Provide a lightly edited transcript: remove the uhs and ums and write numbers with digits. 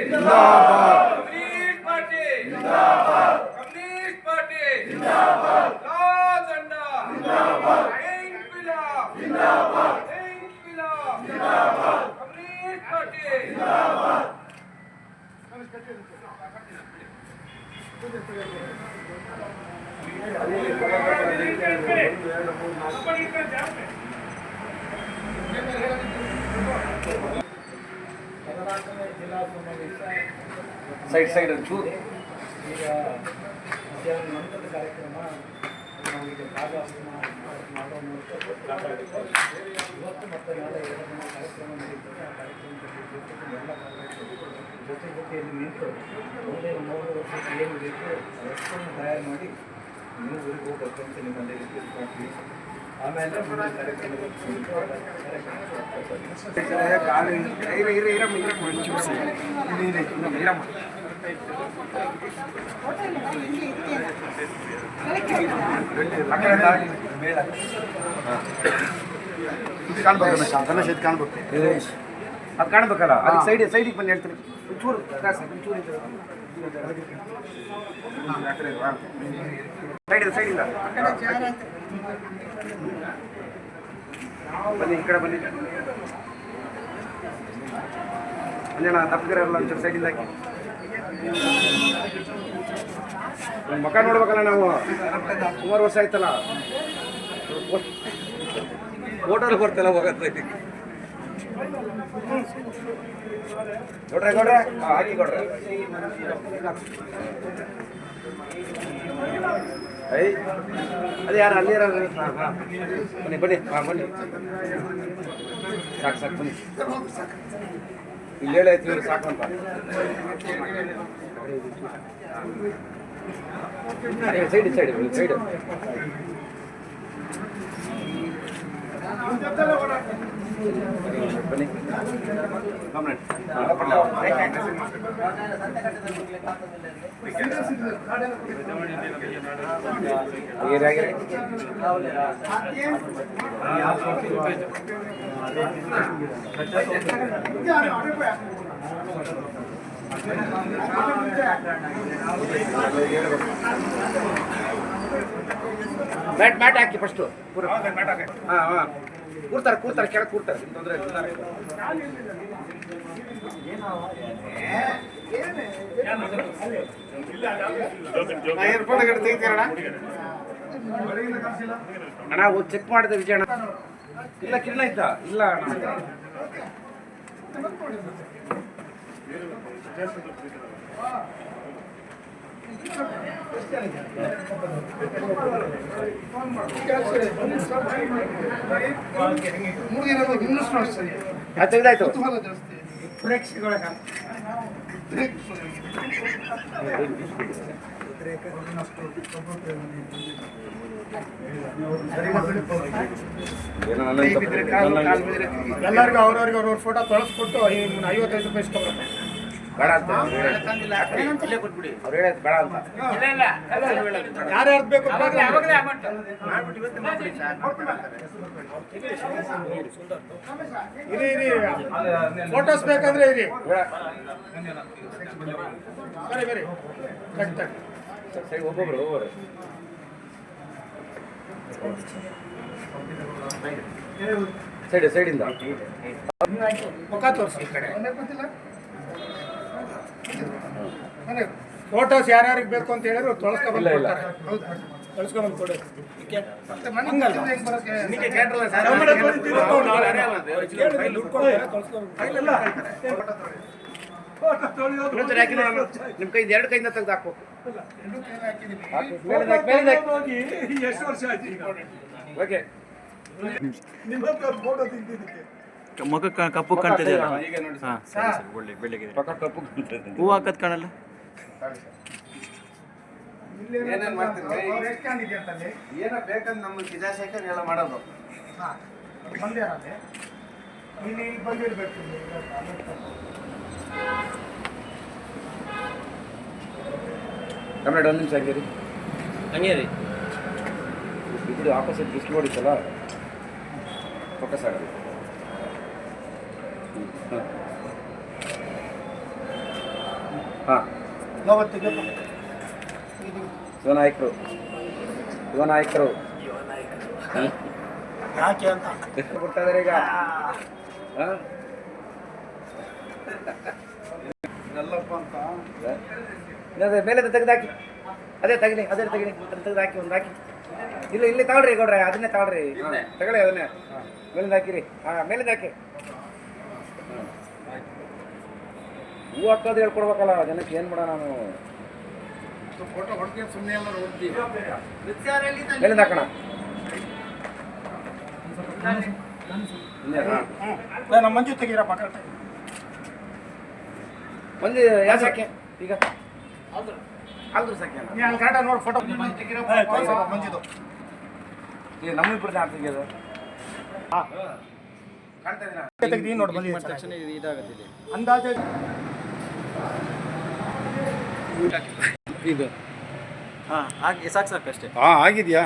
जिंदाबाद communist party जिंदाबाद communist party जिंदाबाद लाल झंडा जिंदाबाद इंकलाब जिंदाबाद इंकलाब जिंदाबाद कम्युनिस्ट पार्टी जिंदाबाद ಸೈಡ್ ಸೈಡ್ ಚೂರು ಈಗ ಮಧ್ಯಾಹ್ನ ನಂತರದ ಕಾರ್ಯಕ್ರಮ ನಮಗೆ ಭಾಗವಹಿಸಿ ಮಾಡೋ ಮೂಲಕ ಇವತ್ತು ಮತ್ತು ನಾಳೆ 2 ದಿನ ಕಾರ್ಯಕ್ರಮ ನಡೀತದೆ. ಆ ಕಾರ್ಯಕ್ರಮದಲ್ಲಿ ಎಲ್ಲ ಜೊತೆಯಲ್ಲಿ ನಿಂತು ಮುಂದೆ 3 ವರ್ಷಕ್ಕೆ ಏನು ಬೇಕು ರಸ್ತೆಯನ್ನು ತಯಾರು ಮಾಡಿ ನೀವು ಊರಿಗೆ ಹೋಗ್ಬೇಕಂತ ನಿಮ್ಮಲ್ಲಿ ರಿಕ್ವೆಸ್ಟ್ ಮಾಡ್ತೀವಿ. ಆಮೇಲೆ ಮುಂದೆ ಕಾಣ್ಬೇಕು ಅದು ಕಾಣ್ಬೇಕಲ್ಲ ಅದಕ್ಕೆ ಸೈಡಿಗೆ ಬಂದು ಹೇಳ್ತೀನಿ ಒಂಚೂರು ಸೈಡಿಂದ ಬನ್ನಿ ಈ ಕಡೆ ಬನ್ನಿ ಅಲ್ಲೇಣ ತಪ್ಪಗಿರಲ್ಲ ಒಂಚೂರು ಸೈಡಿಂದ ಹಾಕಿ ಮಕ ನೋಡ್ಬೇಕಲ್ಲ ನಾವು ಸುಮಾರು ವರ್ಷ ಆಯ್ತಲ್ಲ ಫೋಟೋಲ್ಲಿ ಬರ್ತಲ್ಲ ಹೋಗತ್ತೆ ನೋಡ್ರೆ ಹಾಕಿ ಕೊಡ್ರೆ ಐ ಅದು ಯಾರು ಅಲ್ಲಿ ಬನ್ನಿ ಬನ್ನಿ ಬನ್ನಿ ಸಾಕು ಬನ್ನಿ ಇಲ್ಲಿ ಹೇಳಾಯ್ತು ಸಾಕು ಅಂತ ಸೈಡ್ ಬನ್ನಿ ಮ್ಯಾಟ್ ಹಾಕಿ ಫಸ್ಟು ಹಾಂ ಕೂರ್ತಾರೆ ಕೆಳಗೆ ಕೂರ್ತಾರೆ ತೊಂದರೆ ಅಣ್ಣ ಚೆಕ್ ಮಾಡಿದೆ ವಿಜಯಣ್ಣ ಇಲ್ಲ ಕಿರಣ ಇದ್ದ ಇಲ್ಲ ಅಣ್ಣ ತೆಗೆದಾಯ್ತು ಎಲ್ಲರಿಗೂ ಅವ್ರವ್ರ ಫೋಟೋ ತೊಳಸ್ಕೊಟ್ಟು 55 ರೂಪಾಯಿ ಇಸ್ಕೊಬೇಕು. ಬೇಡ ಅಂತ ಅವ್ರು ಹೇಳೋದು ಬೇಡ ಅಂತ ಯಾರ್ಯಾರು ಬೇಕು ಇರಿ ಫೋಟೋಸ್ ಬೇಕಂದ್ರೆ ಇರಿ ಬರಿ ಸರಿ ಒಬ್ಬೊಬ್ರು ಸೈಡಿಂದ ಮುಖ ತೋರಿಸಿ ಈ ಕಡೆ ಫೋಟೋಸ್ ಯಾರ್ಯಾರಿಗೆ ಬೇಕು ಅಂತ ಹೇಳಿದ್ರು ತೊಳಸ್ಕೊಂಡ್ಬಂದು ತೊಳಸ್ಕೊಂಡ್ಬಂದು ಕೊಡಿ. ನಿಮ್ಮ ಕೈ 2 ಕೈಯಿಂದ ತೆಗೆದು ಹಾಕ್ಬೇಕು. ಎಷ್ಟು ವರ್ಷ ಆಯ್ತು ಈಗ ಓಕೆ ಮುಖ ಕಪ್ಪು ಕಾಣ್ತಿದೆ. ಹಾಂ ಸರಿ ಒಳ್ಳೆ ಬೆಳಿಗ್ಗೆ ಹೂವು ಹಾಕೋದು ಕಾಣಲ್ಲ. ಏನೇನು ಮಾಡ್ತೀವಿ ಏನೋ ಬೇಕಂತ ನಮ್ಮ ಕಿಜಾಶೇಖರ್ ಎಲ್ಲ ಮಾಡೋದು. ಕನ್ನಡ 1 ನಿಮಿಷ ಹಂಗೆ ರೀ ಇದು ಆಪೋಸಿಟ್ ಬಿಸಿಲು ಹೊಡಿತಲ್ಲ ಫೋಕಸ್ ಆಗೋದು. ಹಾಂ ಯಾವತ್ತಿಗೆ ಯುವ ನಾಯಕರು ಯಾಕೆ ಅಂತ ಕೊಡ್ತಾ ಇದಾರೆ ಈಗ ಹಾಂ ಎಲ್ಲಪ್ಪ ಅಂತ ಅದೇ ಮೇಲೆ ತೆಗೆದಾಕಿ ಅದೇ ತೆಗಿಲಿ ಅದನ್ನ ತೆಗೆದಾಕಿ ಒಂದು ಹಾಕಿ ಇಲ್ಲಿ ತಗೊಳ್ರಿ ಗೌಡ್ರೆ ಅದನ್ನೇ ತಗೊಳ್ರಿ ತಗೊಳ್ಳಿ ಅದನ್ನೇ ಮೇಲಿಂದ ಹಾಕಿರಿ ಹಾಂ ಮೇಲಿಂದ ಹಾಕಿ ಹೂ ಹಾಕೋದು ಹೇಳ್ಕೊಡ್ಬೇಕಲ್ಲ ಜನಕ್ಕೆ ಏನು ಮಾಡೋಣ ನಾನು ಫೋಟೋ ಹೊಡ್ತೀನಿ ಸುಮ್ಮನೆ ಎಲ್ಲ ನೋಡ್ತೀವಿ ಮೇಲಿಂದ ಹಾಕೋಣ ನಮ್ಮ ಮಂಜು ತೆಗೀರಪ್ಪ ಕರೆಕ್ಟ್ ಒಂದು ಯಾವ ಸಾಕೆ ಈಗ ಆದ್ರೂ ಸಾಕೆ ಅಲ್ಲ ನೀನು ಕರೆಕ್ಟಾಗಿ ನೋಡಿ ಫೋಟೋ ಮಂಜುದು ಈಗ ನಮ್ಮಿಬ್ಬರನ್ನ ಯಾರು ತೆಗಿಯೋದು ಹಾಂ ಕಾಣ್ತಾ ಇದೀನಾ ತೆಗ್ದು ನೋಡಿ ಬಂದಿದೆ ತಕ್ಷಣ ಇದಾಗುತ್ತೆ ಅಂದಾಜು ಇದು ಹಾಂ ಹಾಗೆ ಸಾಕು ಅಷ್ಟೇ ಹಾಂ ಆಗಿದೆಯಾ